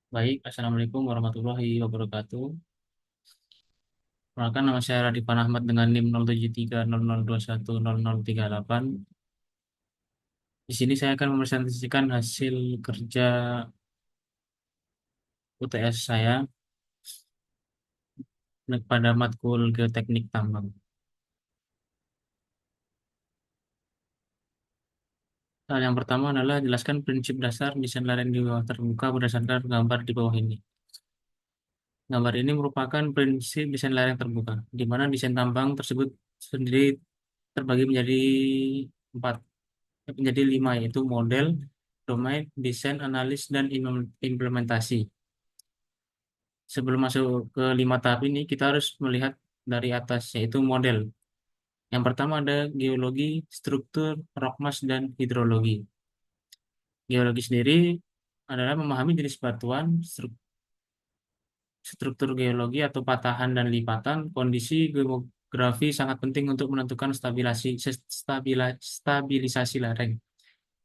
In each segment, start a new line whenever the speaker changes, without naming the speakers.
Baik, Assalamualaikum warahmatullahi wabarakatuh. Perkenalkan nama saya Radifan Ahmad dengan NIM 073002100038. Di sini saya akan mempresentasikan hasil kerja UTS saya pada matkul Geoteknik Tambang. Hal yang pertama adalah jelaskan prinsip dasar desain lereng di bawah terbuka berdasarkan gambar di bawah ini. Gambar ini merupakan prinsip desain lereng terbuka, di mana desain tambang tersebut sendiri terbagi menjadi empat, menjadi lima, yaitu model, domain, desain, analis, dan implementasi. Sebelum masuk ke lima tahap ini, kita harus melihat dari atas, yaitu model. Yang pertama ada geologi, struktur, rock mass, dan hidrologi. Geologi sendiri adalah memahami jenis batuan, struktur geologi atau patahan dan lipatan, kondisi geografi sangat penting untuk menentukan stabilisasi lereng.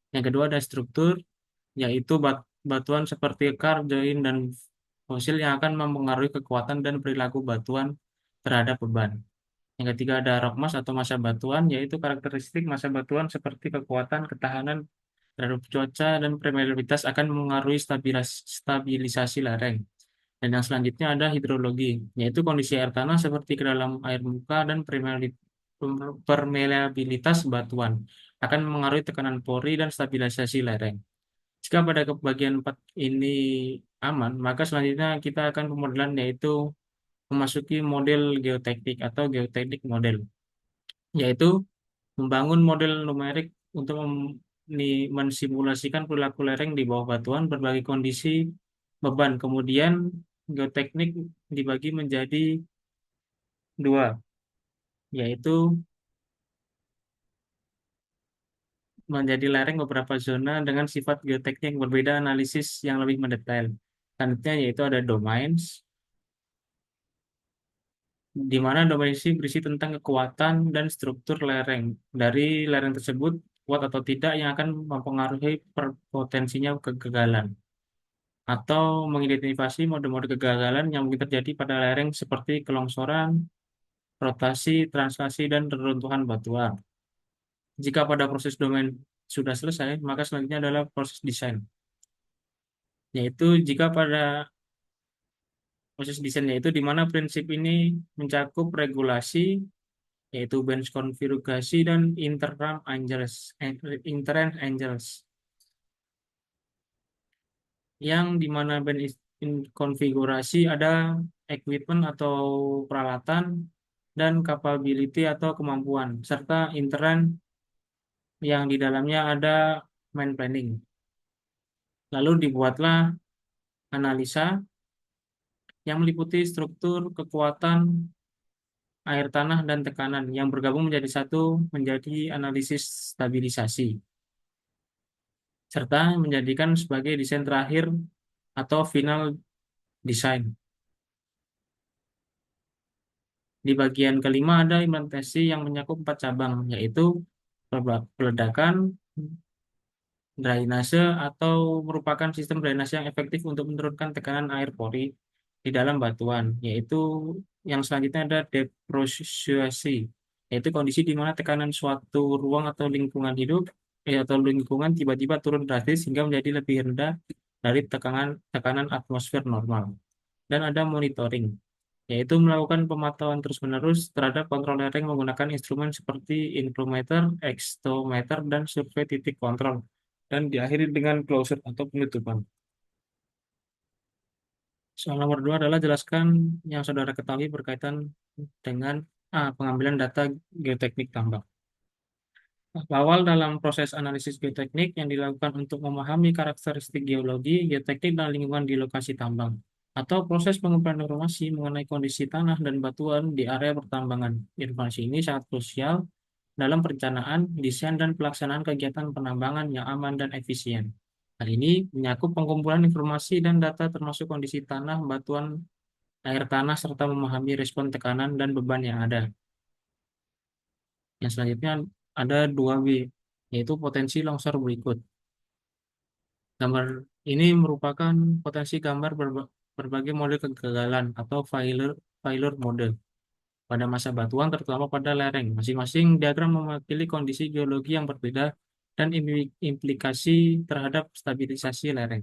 Yang kedua ada struktur, yaitu batuan seperti kar, join, dan fosil yang akan mempengaruhi kekuatan dan perilaku batuan terhadap beban. Yang ketiga ada rock mass atau massa batuan, yaitu karakteristik massa batuan seperti kekuatan, ketahanan terhadap cuaca, dan permeabilitas akan mempengaruhi stabilisasi lereng. Dan yang selanjutnya ada hidrologi, yaitu kondisi air tanah seperti ke dalam air muka dan permeabilitas batuan akan mempengaruhi tekanan pori dan stabilisasi lereng. Jika pada bagian 4 ini aman, maka selanjutnya kita akan pemodelan, yaitu memasuki model geoteknik atau geoteknik model, yaitu membangun model numerik untuk mensimulasikan perilaku lereng di bawah batuan berbagai kondisi beban. Kemudian geoteknik dibagi menjadi dua, yaitu menjadi lereng beberapa zona dengan sifat geoteknik yang berbeda, analisis yang lebih mendetail. Selanjutnya yaitu ada domains, di mana domain isi berisi tentang kekuatan dan struktur lereng. Dari lereng tersebut, kuat atau tidak yang akan mempengaruhi potensinya kegagalan. Atau mengidentifikasi mode-mode kegagalan yang mungkin terjadi pada lereng seperti kelongsoran, rotasi, translasi, dan reruntuhan batuan. Jika pada proses domain sudah selesai, maka selanjutnya adalah proses desain. Yaitu jika pada proses desain, yaitu di mana prinsip ini mencakup regulasi, yaitu bench konfigurasi dan interrange angles, yang di mana bench konfigurasi ada equipment atau peralatan dan capability atau kemampuan, serta interrange yang di dalamnya ada main planning. Lalu dibuatlah analisa yang meliputi struktur, kekuatan, air tanah, dan tekanan yang bergabung menjadi satu, menjadi analisis stabilisasi, serta menjadikan sebagai desain terakhir atau final design. Di bagian kelima ada implementasi yang mencakup 4 cabang, yaitu peledakan, drainase, atau merupakan sistem drainase yang efektif untuk menurunkan tekanan air pori di dalam batuan, yaitu yang selanjutnya ada depresiasi, yaitu kondisi di mana tekanan suatu ruang atau lingkungan hidup atau lingkungan tiba-tiba turun drastis hingga menjadi lebih rendah dari tekanan tekanan atmosfer normal. Dan ada monitoring, yaitu melakukan pemantauan terus-menerus terhadap kontrol lereng menggunakan instrumen seperti inflometer, extometer, dan survei titik kontrol, dan diakhiri dengan closure atau penutupan. Soal nomor dua adalah jelaskan yang saudara ketahui berkaitan dengan pengambilan data geoteknik tambang. Awal dalam proses analisis geoteknik yang dilakukan untuk memahami karakteristik geologi, geoteknik, dan lingkungan di lokasi tambang, atau proses pengumpulan informasi mengenai kondisi tanah dan batuan di area pertambangan. Informasi ini sangat krusial dalam perencanaan, desain, dan pelaksanaan kegiatan penambangan yang aman dan efisien. Hal ini menyakup pengumpulan informasi dan data termasuk kondisi tanah, batuan, air tanah, serta memahami respon tekanan dan beban yang ada. Yang selanjutnya ada 2B, yaitu potensi longsor berikut. Gambar Ini merupakan potensi gambar berbagai model kegagalan atau failure mode pada masa batuan, terutama pada lereng. Masing-masing diagram mewakili kondisi geologi yang berbeda dan implikasi terhadap stabilisasi lereng.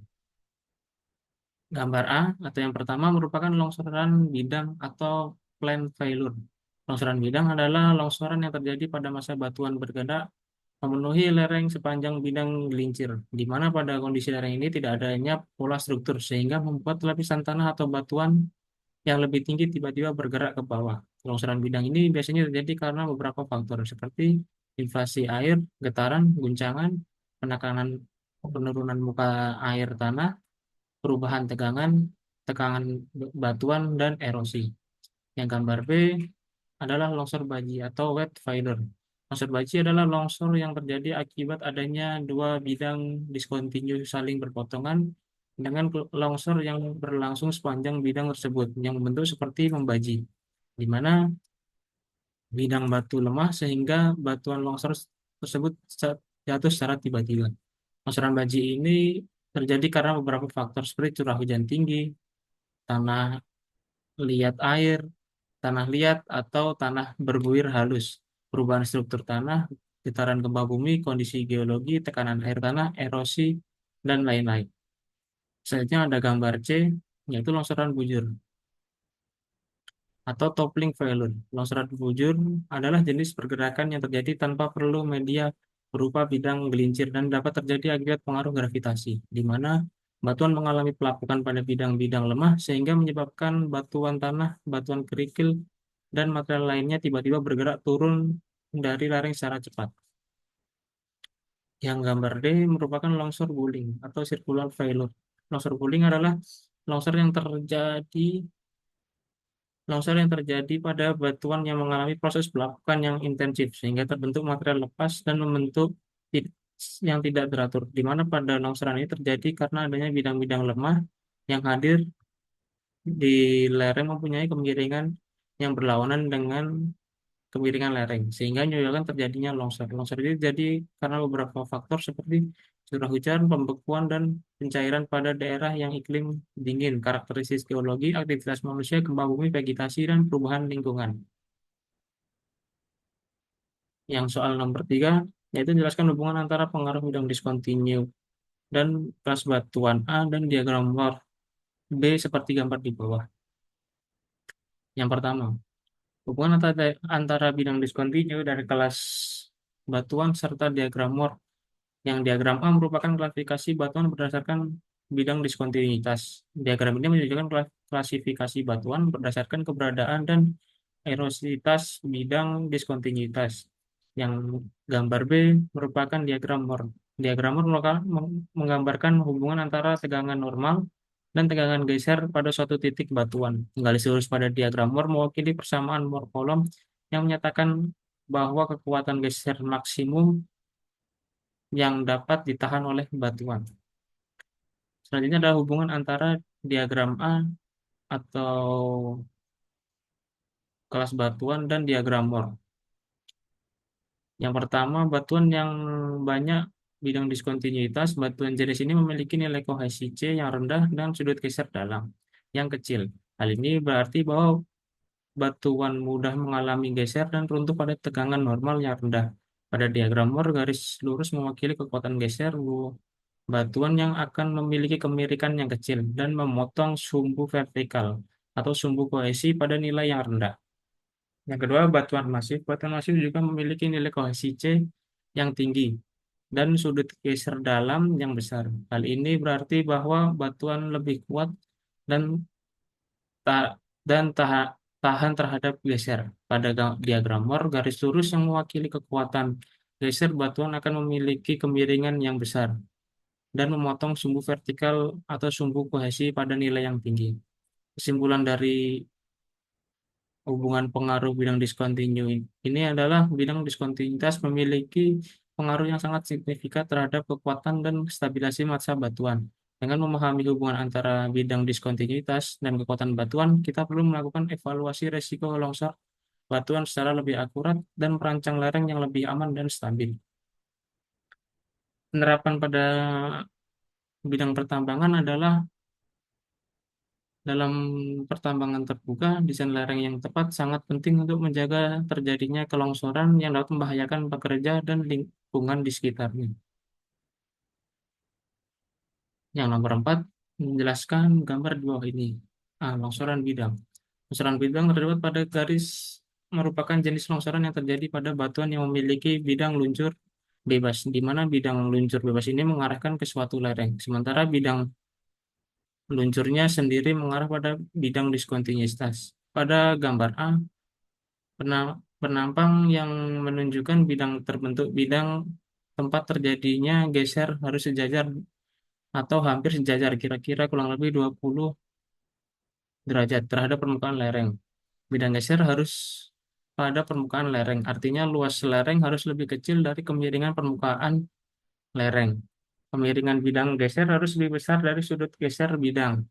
Gambar A atau yang pertama merupakan longsoran bidang atau plane failure. Longsoran bidang adalah longsoran yang terjadi pada masa batuan bergerak memenuhi lereng sepanjang bidang gelincir, di mana pada kondisi lereng ini tidak adanya pola struktur, sehingga membuat lapisan tanah atau batuan yang lebih tinggi tiba-tiba bergerak ke bawah. Longsoran bidang ini biasanya terjadi karena beberapa faktor, seperti inflasi air, getaran, guncangan, penekanan penurunan muka air tanah, perubahan tegangan, tegangan batuan, dan erosi. Yang gambar B adalah longsor baji atau wet failure. Longsor baji adalah longsor yang terjadi akibat adanya dua bidang diskontinu saling berpotongan dengan longsor yang berlangsung sepanjang bidang tersebut yang membentuk seperti membaji, di mana bidang batu lemah sehingga batuan longsor tersebut jatuh secara tiba-tiba. Longsoran baji ini terjadi karena beberapa faktor seperti curah hujan tinggi, tanah liat air, tanah liat atau tanah berbuir halus, perubahan struktur tanah, getaran gempa bumi, kondisi geologi, tekanan air tanah, erosi, dan lain-lain. Selanjutnya ada gambar C, yaitu longsoran bujur atau toppling failure. Longsoran bujur adalah jenis pergerakan yang terjadi tanpa perlu media berupa bidang gelincir dan dapat terjadi akibat pengaruh gravitasi, di mana batuan mengalami pelapukan pada bidang-bidang lemah sehingga menyebabkan batuan tanah, batuan kerikil, dan material lainnya tiba-tiba bergerak turun dari lereng secara cepat. Yang gambar D merupakan longsor guling atau circular failure. Longsor guling adalah longsor yang terjadi longsor yang terjadi pada batuan yang mengalami proses pelapukan yang intensif sehingga terbentuk material lepas dan membentuk yang tidak teratur, di mana pada longsoran ini terjadi karena adanya bidang-bidang lemah yang hadir di lereng mempunyai kemiringan yang berlawanan dengan kemiringan lereng, sehingga menyebabkan terjadinya longsor. Longsor ini terjadi karena beberapa faktor seperti curah hujan, pembekuan, dan pencairan pada daerah yang iklim dingin, karakteristik geologi, aktivitas manusia, gempa bumi, vegetasi, dan perubahan lingkungan. Yang soal nomor 3, yaitu menjelaskan hubungan antara pengaruh bidang diskontinu dan kelas batuan A dan diagram Moore B seperti gambar di bawah. Yang pertama, hubungan antara bidang diskontinu dari kelas batuan serta diagram Moore. Yang diagram A merupakan klasifikasi batuan berdasarkan bidang diskontinuitas. Diagram ini menunjukkan klasifikasi batuan berdasarkan keberadaan dan erositas bidang diskontinuitas. Yang gambar B merupakan diagram Moore. Diagram Moore menggambarkan hubungan antara tegangan normal dan tegangan geser pada suatu titik batuan. Garis lurus pada diagram Moore mewakili persamaan Moore-Coulomb yang menyatakan bahwa kekuatan geser maksimum yang dapat ditahan oleh batuan. Selanjutnya ada hubungan antara diagram A atau kelas batuan dan diagram Moore. Yang pertama, batuan yang banyak bidang diskontinuitas, batuan jenis ini memiliki nilai kohesi C yang rendah dan sudut geser dalam yang kecil. Hal ini berarti bahwa batuan mudah mengalami geser dan runtuh pada tegangan normal yang rendah. Pada diagram Moore, garis lurus mewakili kekuatan geser batuan yang akan memiliki kemirikan yang kecil dan memotong sumbu vertikal atau sumbu kohesi pada nilai yang rendah. Yang kedua, batuan masif. Batuan masif juga memiliki nilai kohesi C yang tinggi dan sudut geser dalam yang besar. Hal ini berarti bahwa batuan lebih kuat dan tak dan tahan terhadap geser. Pada diagram Moore, garis lurus yang mewakili kekuatan geser batuan akan memiliki kemiringan yang besar dan memotong sumbu vertikal atau sumbu kohesi pada nilai yang tinggi. Kesimpulan dari hubungan pengaruh bidang diskontinu ini adalah bidang diskontinuitas memiliki pengaruh yang sangat signifikan terhadap kekuatan dan stabilisasi massa batuan. Dengan memahami hubungan antara bidang diskontinuitas dan kekuatan batuan, kita perlu melakukan evaluasi resiko longsor batuan secara lebih akurat dan merancang lereng yang lebih aman dan stabil. Penerapan pada Bidang pertambangan adalah dalam pertambangan terbuka, desain lereng yang tepat sangat penting untuk menjaga terjadinya kelongsoran yang dapat membahayakan pekerja dan lingkungan di sekitarnya. Yang nomor 4, menjelaskan gambar di bawah ini. Longsoran bidang. Longsoran bidang terdapat pada garis merupakan jenis longsoran yang terjadi pada batuan yang memiliki bidang luncur bebas, di mana bidang luncur bebas ini mengarahkan ke suatu lereng, sementara bidang luncurnya sendiri mengarah pada bidang diskontinuitas. Pada gambar A, penampang yang menunjukkan bidang terbentuk bidang tempat terjadinya geser harus sejajar atau hampir sejajar, kira-kira kurang lebih 20 derajat terhadap permukaan lereng. Bidang geser harus pada permukaan lereng, artinya luas lereng harus lebih kecil dari kemiringan permukaan lereng. Kemiringan bidang geser harus lebih besar dari sudut geser bidang.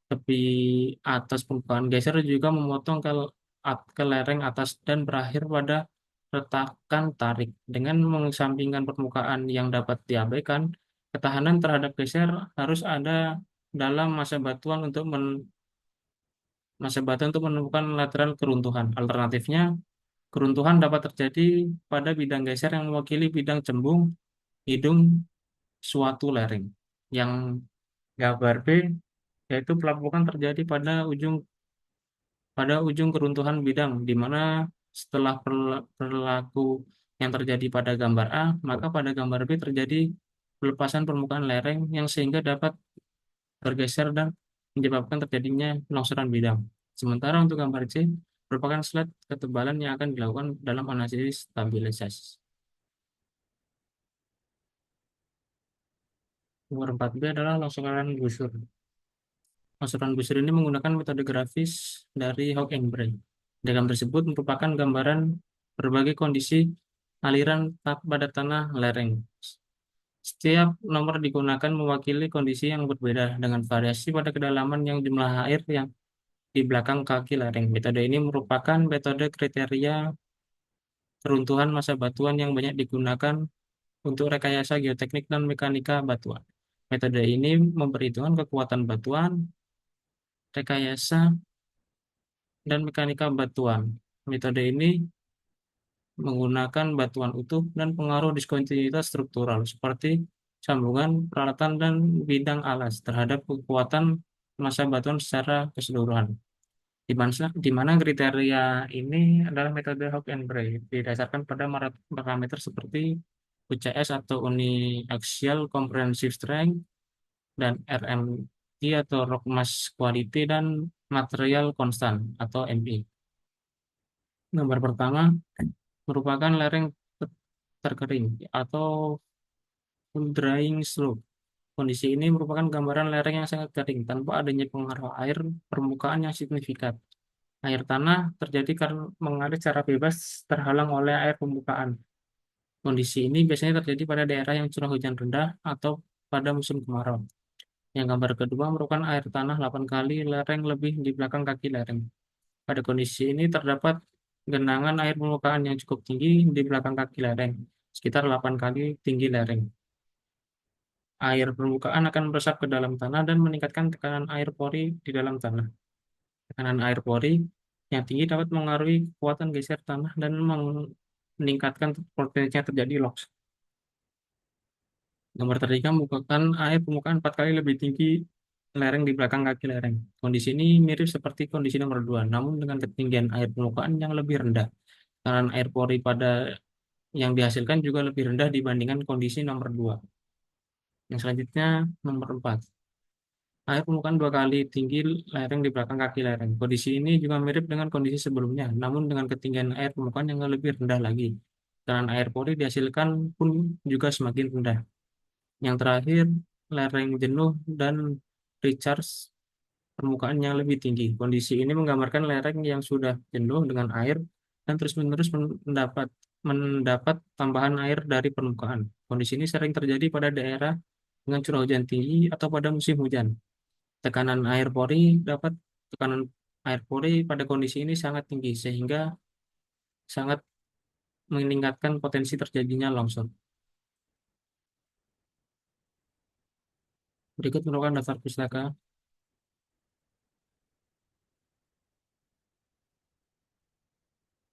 Tepi atas permukaan geser juga memotong ke lereng atas dan berakhir pada retakan tarik. Dengan mengesampingkan permukaan yang dapat diabaikan, ketahanan terhadap geser harus ada dalam masa batuan untuk menemukan lateral keruntuhan. Alternatifnya, keruntuhan dapat terjadi pada bidang geser yang mewakili bidang cembung hidung suatu lereng. Yang gambar B yaitu pelapukan terjadi pada ujung keruntuhan bidang, di mana setelah perilaku yang terjadi pada gambar A, maka pada gambar B terjadi pelepasan permukaan lereng yang sehingga dapat bergeser dan menyebabkan terjadinya longsoran bidang. Sementara untuk gambar C, merupakan slide ketebalan yang akan dilakukan dalam analisis stabilisasi. Nomor 4B adalah longsoran gusur. Longsoran gusur ini menggunakan metode grafis dari Hawk and Bray. Diagram tersebut merupakan gambaran berbagai kondisi aliran pada tanah lereng. Setiap nomor digunakan mewakili kondisi yang berbeda dengan variasi pada kedalaman yang jumlah air yang di belakang kaki lereng. Metode ini merupakan metode kriteria keruntuhan massa batuan yang banyak digunakan untuk rekayasa geoteknik dan mekanika batuan. Metode ini memperhitungkan kekuatan batuan, rekayasa, dan mekanika batuan. Metode ini menggunakan batuan utuh dan pengaruh diskontinuitas struktural seperti sambungan, peralatan, dan bidang alas terhadap kekuatan massa batuan secara keseluruhan. Di mana kriteria ini adalah metode Hawk and Bray didasarkan pada parameter seperti UCS atau Uniaxial Comprehensive Strength dan RMI atau Rock Mass Quality dan Material Constant atau MI. Gambar pertama merupakan lereng terkering atau full drying slope. Kondisi ini merupakan gambaran lereng yang sangat kering tanpa adanya pengaruh air permukaan yang signifikan. Air tanah terjadi karena mengalir secara bebas terhalang oleh air permukaan. Kondisi ini biasanya terjadi pada daerah yang curah hujan rendah atau pada musim kemarau. Yang gambar kedua merupakan air tanah 8 kali lereng lebih di belakang kaki lereng. Pada kondisi ini terdapat genangan air permukaan yang cukup tinggi di belakang kaki lereng, sekitar 8 kali tinggi lereng. Air permukaan akan meresap ke dalam tanah dan meningkatkan tekanan air pori di dalam tanah. Tekanan air pori yang tinggi dapat mengaruhi kekuatan geser tanah dan meningkatkan potensinya terjadi loss. Gambar tertiga membukakan air permukaan 4 kali lebih tinggi lereng di belakang kaki lereng. Kondisi ini mirip seperti kondisi nomor 2, namun dengan ketinggian air permukaan yang lebih rendah. Tekanan air pori pada yang dihasilkan juga lebih rendah dibandingkan kondisi nomor 2. Yang selanjutnya nomor 4. Air permukaan 2 kali tinggi lereng di belakang kaki lereng. Kondisi ini juga mirip dengan kondisi sebelumnya, namun dengan ketinggian air permukaan yang lebih rendah lagi. Tekanan air pori dihasilkan pun juga semakin rendah. Yang terakhir, lereng jenuh dan recharge permukaan yang lebih tinggi. Kondisi ini menggambarkan lereng yang sudah jenuh dengan air dan terus-menerus mendapat tambahan air dari permukaan. Kondisi ini sering terjadi pada daerah dengan curah hujan tinggi atau pada musim hujan. Tekanan air pori dapat Tekanan air pori pada kondisi ini sangat tinggi sehingga sangat meningkatkan potensi terjadinya longsor. Berikut merupakan daftar pustaka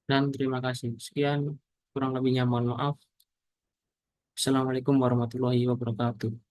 dan terima kasih. Sekian, kurang lebihnya mohon maaf. Assalamualaikum warahmatullahi wabarakatuh.